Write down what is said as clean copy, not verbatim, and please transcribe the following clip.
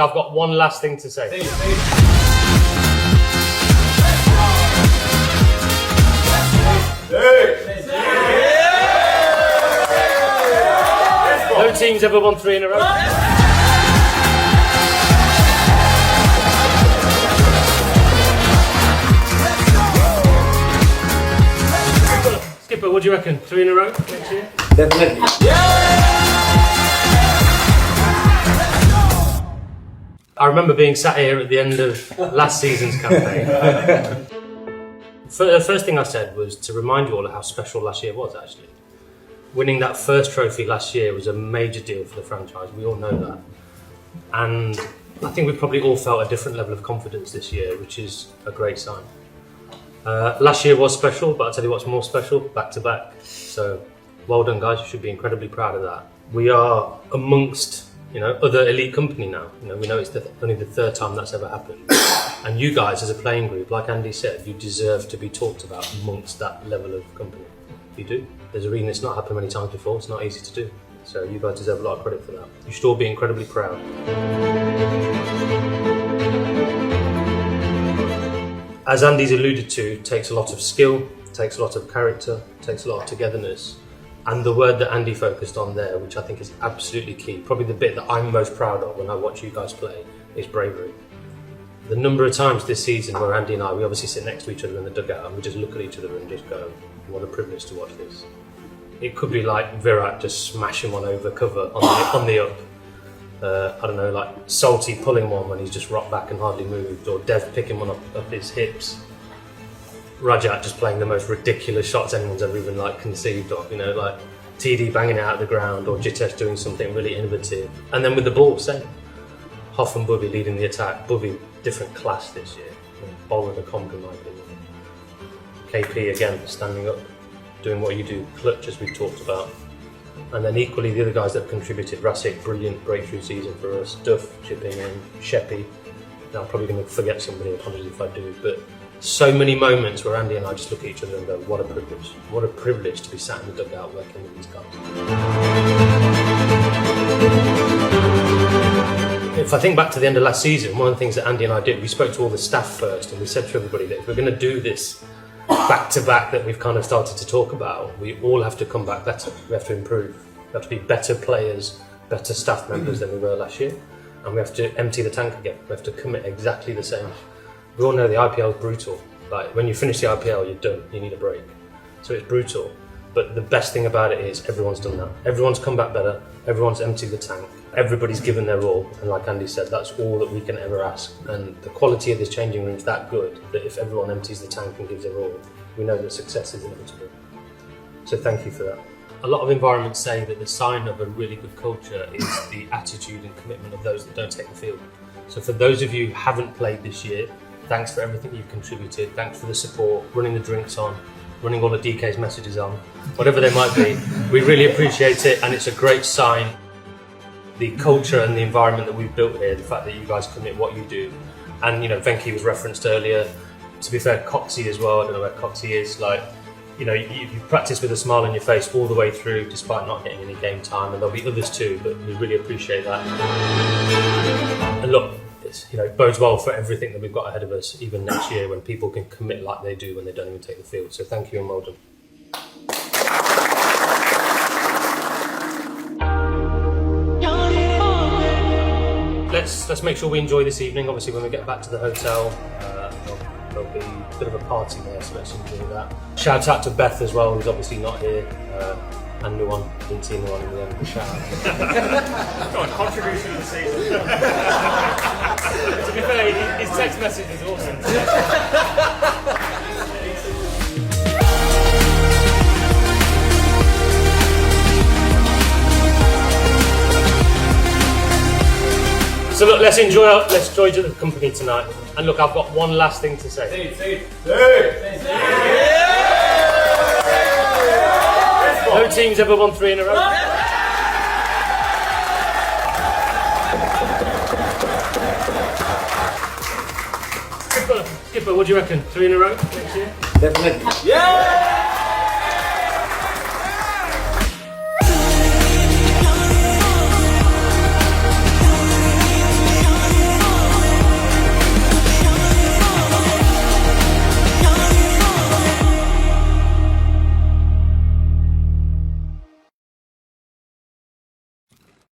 I've got one last thing to say. No team's ever won 3 in a row. Skipper, what do you reckon? 3 in a row next year? Definitely. I remember being sat here at the end of last season's campaign. The first thing I said was to remind you all of how special last year was, actually. Winning that first trophy last year was a major deal for the franchise, we all know that. And I think we've probably all felt a different level of confidence this year, which is a great sign. Last year was special, but I'll tell you what's more special, back to back. So well done, guys, you should be incredibly proud of that. We are amongst other elite company now. We know it's only the third time that's ever happened. And you guys as a playing group, like Andy said, you deserve to be talked about amongst that level of company. You do. There's a reason it's not happened many times before, it's not easy to do. So you guys deserve a lot of credit for that. You should all be incredibly proud. As Andy's alluded to, it takes a lot of skill, takes a lot of character, takes a lot of togetherness. And the word that Andy focused on there, which I think is absolutely key, probably the bit that I'm most proud of when I watch you guys play, is bravery. The number of times this season where Andy and we obviously sit next to each other in the dugout and we just look at each other and just go, what a privilege to watch this. It could be like Virat just smashing one over cover on the up. I don't know, like Salty pulling one when he's just rocked back and hardly moved, or Dev picking one up his hips. Rajat just playing the most ridiculous shots anyone's ever even conceived of, like TD banging it out of the ground, or Jitesh doing something really innovative. And then with the ball, same. Hoff and Bubby leading the attack. Bubby, different class this year. Bowler the comp in my opinion. KP again, standing up, doing what you do, clutch as we've talked about. And then equally the other guys that have contributed, Rasik, brilliant breakthrough season for us, Duff chipping in, Sheppy. Now I'm probably going to forget somebody, apologies if I do, but so many moments where Andy and I just look at each other and go, what a privilege to be sat in the dugout working with these guys. If I think back to the end of last season, one of the things that Andy and I did, we spoke to all the staff first and we said to everybody that if we're going to do this back-to-back that we've kind of started to talk about, we all have to come back better, we have to improve, we have to be better players, better staff members than we were last year, and we have to empty the tank again, we have to commit exactly the same. We all know the IPL is brutal. Like when you finish the IPL, you're done. You need a break. So it's brutal. But the best thing about it is everyone's done that. Everyone's come back better. Everyone's emptied the tank. Everybody's given their all. And like Andy said, that's all that we can ever ask. And the quality of this changing room is that good that if everyone empties the tank and gives their all, we know that success is inevitable. So thank you for that. A lot of environments say that the sign of a really good culture is the attitude and commitment of those that don't take the field. So for those of you who haven't played this year, thanks for everything you've contributed. Thanks for the support, running the drinks on, running all of DK's messages on, whatever they might be. We really appreciate it, and it's a great sign. The culture and the environment that we've built here, the fact that you guys commit what you do. And, Venky was referenced earlier. To be fair, Coxie as well. I don't know where Coxie is. You practice with a smile on your face all the way through, despite not getting any game time. And there'll be others too, but we really appreciate that. And look, it bodes well for everything that we've got ahead of us, even next year when people can commit like they do when they don't even take the field. So thank you and well done. Let's make sure we enjoy this evening. Obviously, when we get back to the hotel, there'll be a bit of a party there, so let's enjoy that. Shout out to Beth as well, who's obviously not here. And Nuwan, didn't see Nuwan in the end. Shout out. Go on, contribution of the season. To be fair, his text message is awesome. So look, let's enjoy the company tonight. And look, I've got one last thing to say. No team's ever won 3 in a row. Skipper, what do you reckon? 3 in a row next year? Definitely. Yeah!